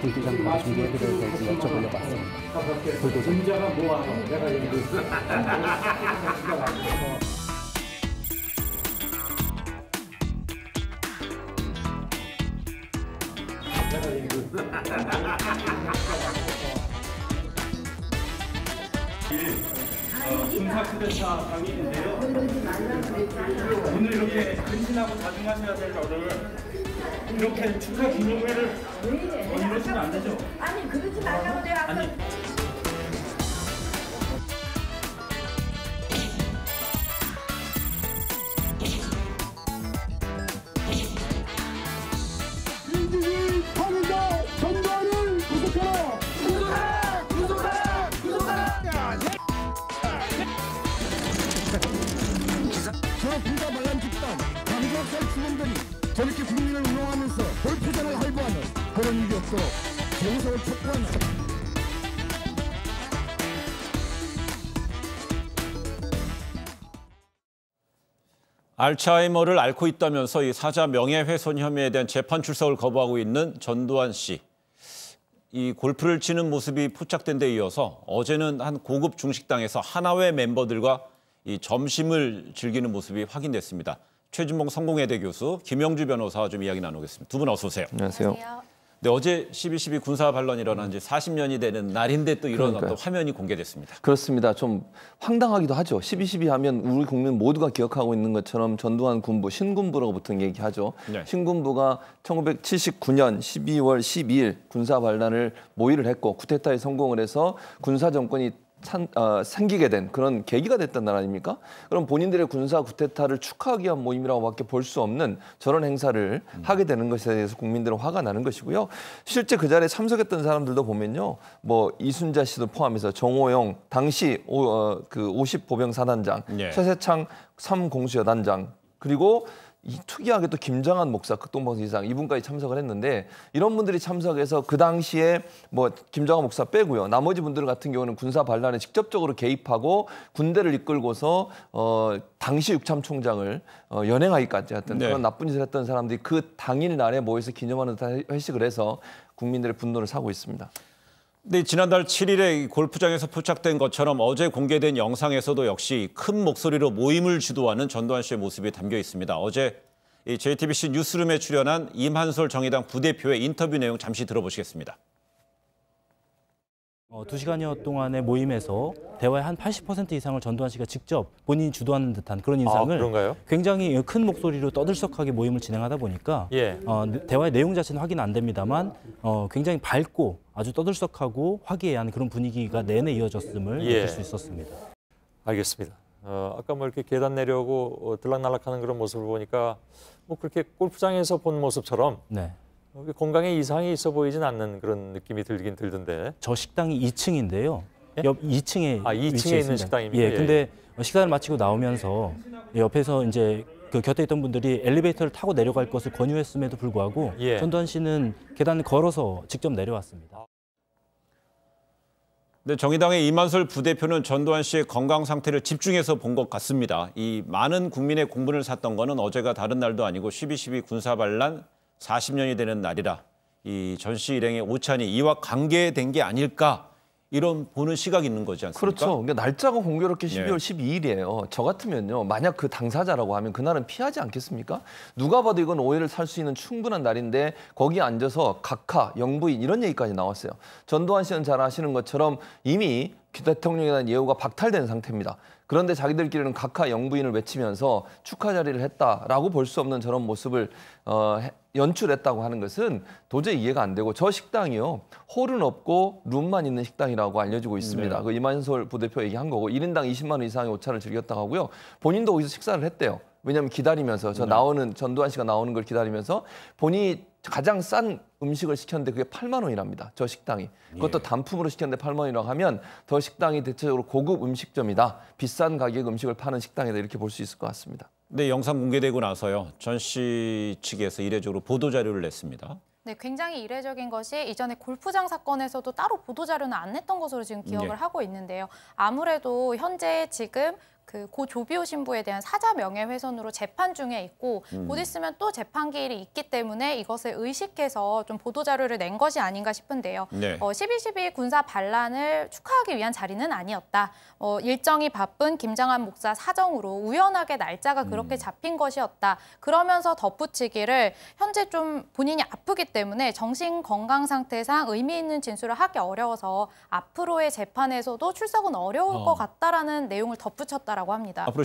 불도장부터 준비해드려서 여쭤보려고 왔습니다. 불도장. 문제가 뭐하노? 내가 얘기했어. 군사쿠데타 강의인데요. 오늘 이렇게 근신하고 자중하셔야 될 저를 이렇게 축하 기념회를 이러시면 안 되죠? 아니 그러지 말라고 내가 아까 민중이 파는다! 전두환을 구속하라! 구속하라! 구속하라! 구속하라! 저 군사 반란 집단, 강조학살 주범들이 저렇게 국민을 운영하면서 볼포장을 할부하는 그런 일이 없도록 정성을 촉구하는 알츠하이머를 앓고 있다면서 이 사자 명예훼손 혐의에 대한 재판 출석을 거부하고 있는 전두환 씨. 이 골프를 치는 모습이 포착된 데 이어서 어제는 한 고급 중식당에서 하나회 멤버들과 이 점심을 즐기는 모습이 확인됐습니다. 최진봉 성공회대 교수, 김영주 변호사와 좀 이야기 나누겠습니다. 두 분 어서 오세요. 안녕하세요. 네, 어제 12.12 군사 반란이 일어난 지 40년이 되는 날인데 또 이런 어떤 화면이 공개됐습니다. 그렇습니다. 좀 황당하기도 하죠. 12.12 하면 우리 국민 모두가 기억하고 있는 것처럼 전두환 군부, 신군부라고 보통 얘기하죠. 네. 신군부가 1979년 12월 12일 군사 반란을 모의를 했고 쿠데타에 성공을 해서 군사 정권이 생기게 된 그런 계기가 됐던 나라 아닙니까? 그럼 본인들의 군사 쿠데타를 축하하기 위한 모임이라고밖에 볼 수 없는 저런 행사를 하게 되는 것에 대해서 국민들은 화가 나는 것이고요. 실제 그 자리에 참석했던 사람들도 보면요, 뭐 이순자 씨도 포함해서 정호영 당시 그 50 보병 사단장, 네. 최세창 3 공수여단장, 그리고 이 특이하게 또 김장한 목사 극동방송 이상 이분까지 참석을 했는데 이런 분들이 참석해서 그 당시에 뭐 김장한 목사 빼고요. 나머지 분들 같은 경우는 군사 반란에 직접적으로 개입하고 군대를 이끌고서 당시 육참총장을 연행하기까지 했던 네. 그런 나쁜 짓을 했던 사람들이 그 당일 날에 모여서 기념하는 회식을 해서 국민들의 분노를 사고 있습니다. 네, 지난달 7일에 골프장에서 포착된 것처럼 어제 공개된 영상에서도 역시 큰 목소리로 모임을 주도하는 전두환 씨의 모습이 담겨 있습니다. 어제 이 JTBC 뉴스룸에 출연한 임한솔 정의당 부대표의 인터뷰 내용 잠시 들어보시겠습니다. 2시간여 동안의 모임에서 대화의 한 80% 이상을 전두환 씨가 직접 본인이 주도하는 듯한 그런 인상을 굉장히 큰 목소리로 떠들썩하게 모임을 진행하다 보니까 대화의 내용 자체는 확인 안 됩니다만 굉장히 밝고 아주 떠들썩하고 화기애애한 그런 분위기가 내내 이어졌음을 느낄 수 있었습니다. 알겠습니다. 아까 뭐 이렇게 계단 내려오고 들락날락하는 그런 모습을 보니까 뭐 그렇게 골프장에서 본 모습처럼 네. 건강에 이상이 있어 보이진 않는 그런 느낌이 들긴 들던데. 저 식당이 2층인데요. 예? 옆 2층에 2층에 있는 식당입니다. 예, 근데 식사를 마치고 나오면서 옆에서 이제 그 곁에 있던 분들이 엘리베이터를 타고 내려갈 것을 권유했음에도 불구하고 전두환 씨는 계단을 걸어서 직접 내려왔습니다. 네, 정의당의 임한솔 부대표는 전두환 씨의 건강 상태를 집중해서 본 것 같습니다. 이 많은 국민의 공분을 샀던 거는 어제가 다른 날도 아니고 12.12 군사 반란 40년이 되는 날이라 이 전시 일행의 오찬이 이와 관계된 게 아닐까 이런 보는 시각이 있는 거지 않습니까? 그렇죠. 그러니까 날짜가 공교롭게 12월 12일이에요. 저 같으면요, 만약 그 당사자라고 하면 그날은 피하지 않겠습니까? 누가 봐도 이건 오해를 살 수 있는 충분한 날인데 거기에 앉아서 각하, 영부인 이런 얘기까지 나왔어요. 전두환 씨는 잘 아시는 것처럼 이미 대통령에 대한 예우가 박탈된 상태입니다. 그런데 자기들끼리는 각하 영부인을 외치면서 축하 자리를 했다라고 볼 수 없는 저런 모습을 연출했다고 하는 것은 도저히 이해가 안 되고, 저 식당이요, 홀은 없고 룸만 있는 식당이라고 알려지고 있습니다. 네. 그 임한솔 부대표 얘기한 거고 1인당 20만 원 이상의 오차를 즐겼다고 하고요. 본인도 거기서 식사를 했대요. 왜냐하면 기다리면서 전두환 씨가 나오는 걸 기다리면서 본인이 가장 싼 음식을 시켰는데 그게 8만 원이랍니다. 저 식당이. 그것도 단품으로 시켰는데 8만 원이라고 하면 더 식당이 대체적으로 고급 음식점이다. 비싼 가격 음식을 파는 식당이다. 이렇게 볼 수 있을 것 같습니다. 네, 영상 공개되고 나서요. 전 씨 측에서 이례적으로 보도 자료를 냈습니다. 네, 굉장히 이례적인 것이 이전에 골프장 사건에서도 따로 보도자료는 안 냈던 것으로 지금 기억을 하고 있는데요. 아무래도 현재 지금 고 조비오 신부에 대한 사자 명예훼손으로 재판 중에 있고 곧 있으면 또 재판기일이 있기 때문에 이것을 의식해서 좀 보도자료를 낸 것이 아닌가 싶은데요. 네. 12.12 군사 반란을 축하하기 위한 자리는 아니었다. 일정이 바쁜 김장한 목사 사정으로 우연하게 날짜가 그렇게 잡힌 것이었다. 그러면서 덧붙이기를 현재 좀 본인이 아프기 때문에 정신 건강 상태상 의미 있는 진술을 하기 어려워서 앞으로의 재판에서도 출석은 어려울 것 같다라는 내용을 덧붙였다라고 합니다. 앞으로